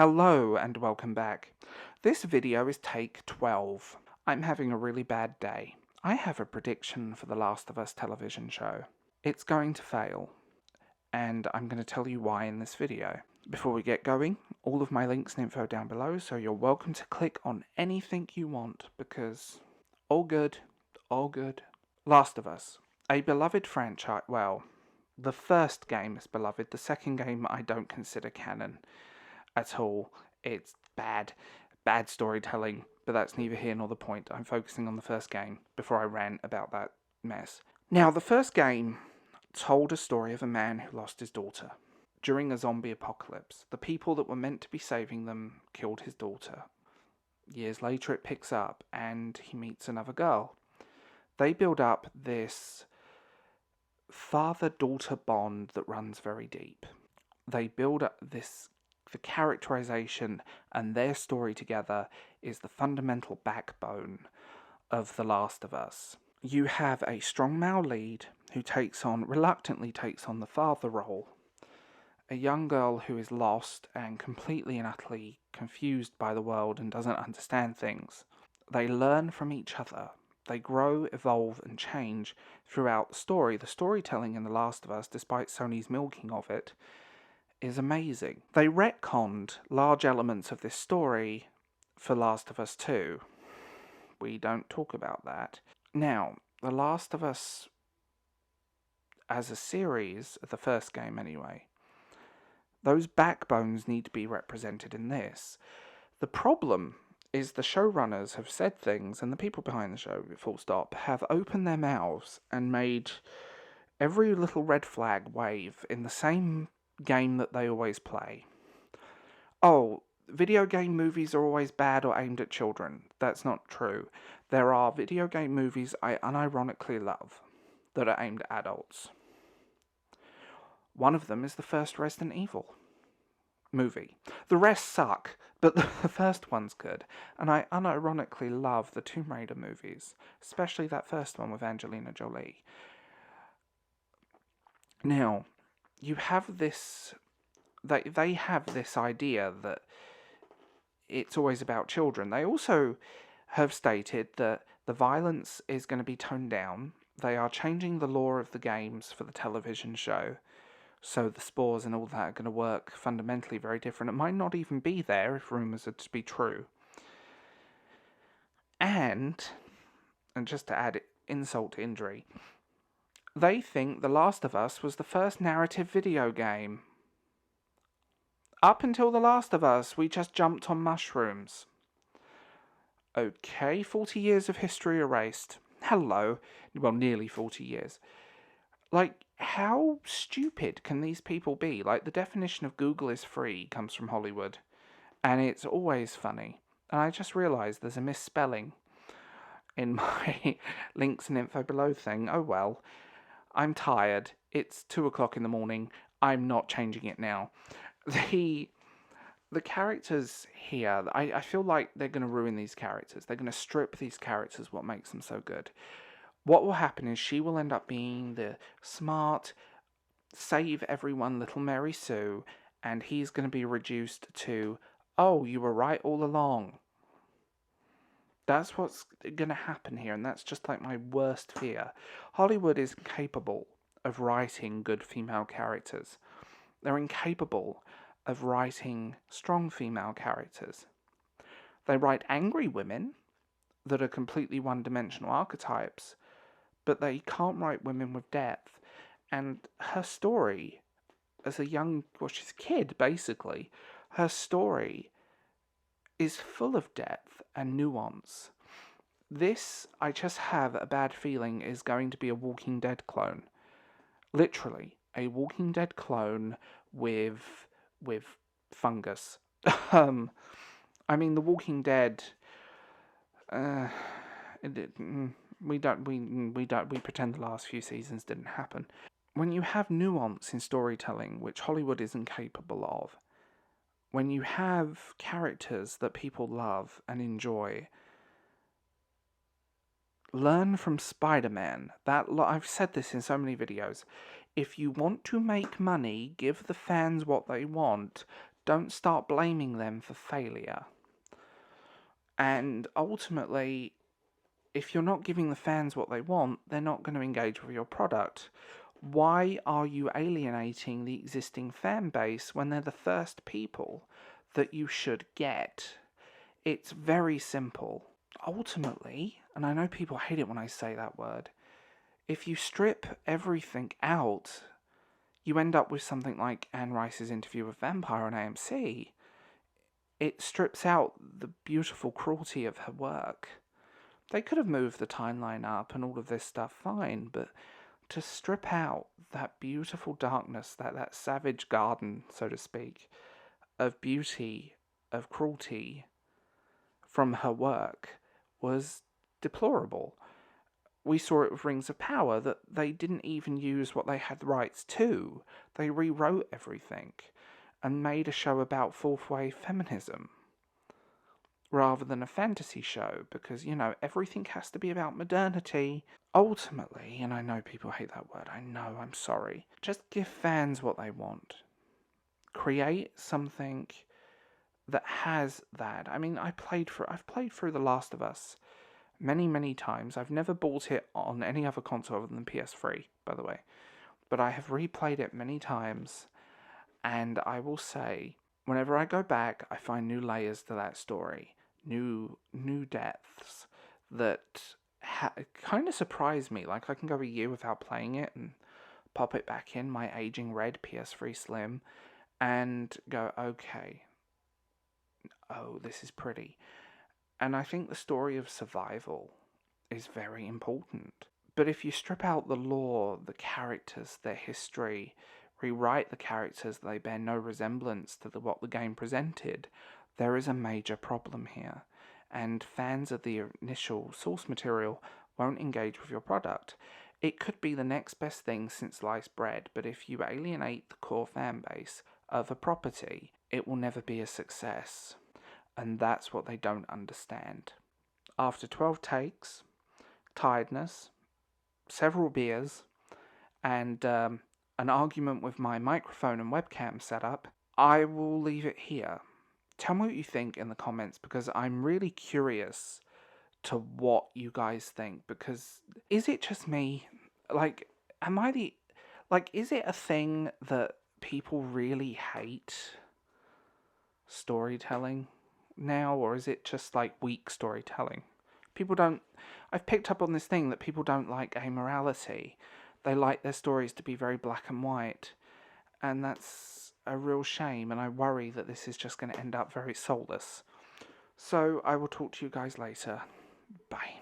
Hello and welcome back. This video is take 12. I'm having a really bad day. I have a prediction for the Last of Us television show. It's going to fail, and I'm going to tell you why in this video. Before we get going, all of my links and info down below, so you're welcome to click on anything you want, because all good, all good. Last of Us, a beloved franchise. Well, the first game is beloved, the second game I don't consider canon at all. It's bad storytelling, but that's neither here nor the point. I'm focusing on the first game before I rant about that mess. Now, the first game told a story of a man who lost his daughter during a zombie apocalypse. The people that were meant to be saving them killed his daughter. Years later it picks up and he meets another girl. They build up this father-daughter bond that runs very deep. They build up the characterization and their story together is the fundamental backbone of The Last of Us. You have a strong male lead who reluctantly takes on the father role. A young girl who is lost and completely and utterly confused by the world and doesn't understand things. They learn from each other. They grow, evolve, and change throughout the story. The storytelling in The Last of Us, despite Sony's milking of it, is amazing. They retconned large elements of this story for Last of Us 2. We don't talk about that. Now, The Last of Us as a series, the first game anyway, those backbones need to be represented in this. The problem is the showrunners have said things, and the people behind the show, full stop, have opened their mouths and made every little red flag wave in the same game that they always play. Oh, video game movies are always bad or aimed at children. That's not true. There are video game movies I unironically love that are aimed at adults. One of them is the first Resident Evil movie. The rest suck, but the first one's good. And I unironically love the Tomb Raider movies, especially that first one with Angelina Jolie. Now, you have this, they have this idea that it's always about children. They also have stated that the violence is going to be toned down. They are changing the lore of the games for the television show, so the spores and all that are going to work fundamentally very different. It might not even be there if rumours are to be true. And just to add insult to injury, they think The Last of Us was the first narrative video game. Up until The Last of Us, we just jumped on mushrooms. Okay, 40 years of history erased. Hello. Well, nearly 40 years. Like, how stupid can these people be? Like, the definition of Google is free comes from Hollywood, and it's always funny. And I just realised there's a misspelling in my links and info below thing. Oh well. I'm tired. It's 2 o'clock in the morning. I'm not changing it now. The characters here, I feel like they're going to ruin these characters. They're going to strip these characters what makes them so good. What will happen is she will end up being the smart, save everyone little Mary Sue, and he's going to be reduced to, oh, you were right all along. That's what's going to happen here, and that's just like my worst fear. Hollywood is incapable of writing good female characters. They're incapable of writing strong female characters. They write angry women that are completely one-dimensional archetypes, but they can't write women with depth. And her story, as a she's a kid, basically, her story is full of depth and nuance. This, I just have a bad feeling, is going to be a Walking Dead clone. Literally, a Walking Dead clone with fungus. I mean, The Walking Dead, we pretend the last few seasons didn't happen. When you have nuance in storytelling, which Hollywood isn't capable of, when you have characters that people love and enjoy, learn from Spider-Man. I've said this in so many videos. If you want to make money, give the fans what they want. don't start blaming them for failure. And ultimately, if you're not giving the fans what they want, they're not going to engage with your product. Why are you alienating the existing fan base when they're the first people that you should get? It's very simple. Ultimately, and I know people hate it when I say that word, if you strip everything out, you end up with something like Anne Rice's interview with Vampire on AMC. It strips out the beautiful cruelty of her work. They could have moved the timeline up and all of this stuff fine, but to strip out that beautiful darkness, that savage garden, so to speak, of beauty, of cruelty from her work was deplorable. We saw it with Rings of Power, that they didn't even use what they had rights to. They rewrote everything and made a show about fourth wave feminism rather than a fantasy show, because, everything has to be about modernity. Ultimately, and I know people hate that word, I know, I'm sorry, just give fans what they want. Create something that has that. I mean, I've played through The Last of Us many, many times. I've never bought it on any other console other than PS3, by the way. But I have replayed it many times, and I will say, whenever I go back, I find new layers to that story, new depths that kind of surprise me. Like, I can go a year without playing it and pop it back in my aging red PS3 Slim and go, okay, oh, this is pretty. And I think the story of survival is very important. But if you strip out the lore, the characters, their history, rewrite the characters, they bear no resemblance to what the game presented, there is a major problem here. And fans of the initial source material won't engage with your product. It could be the next best thing since sliced bread, but if you alienate the core fan base of a property, it will never be a success. And that's what they don't understand. After 12 takes, tiredness, several beers, and an argument with my microphone and webcam setup, I will leave it here. Tell me what you think in the comments, because I'm really curious to what you guys think, because is it just me? Like, is it a thing that people really hate storytelling now, or is it just like weak storytelling? I've picked up on this thing that people don't like amorality. They like their stories to be very black and white, and that's a real shame, and I worry that this is just going to end up very soulless. So I will talk to you guys later. Bye.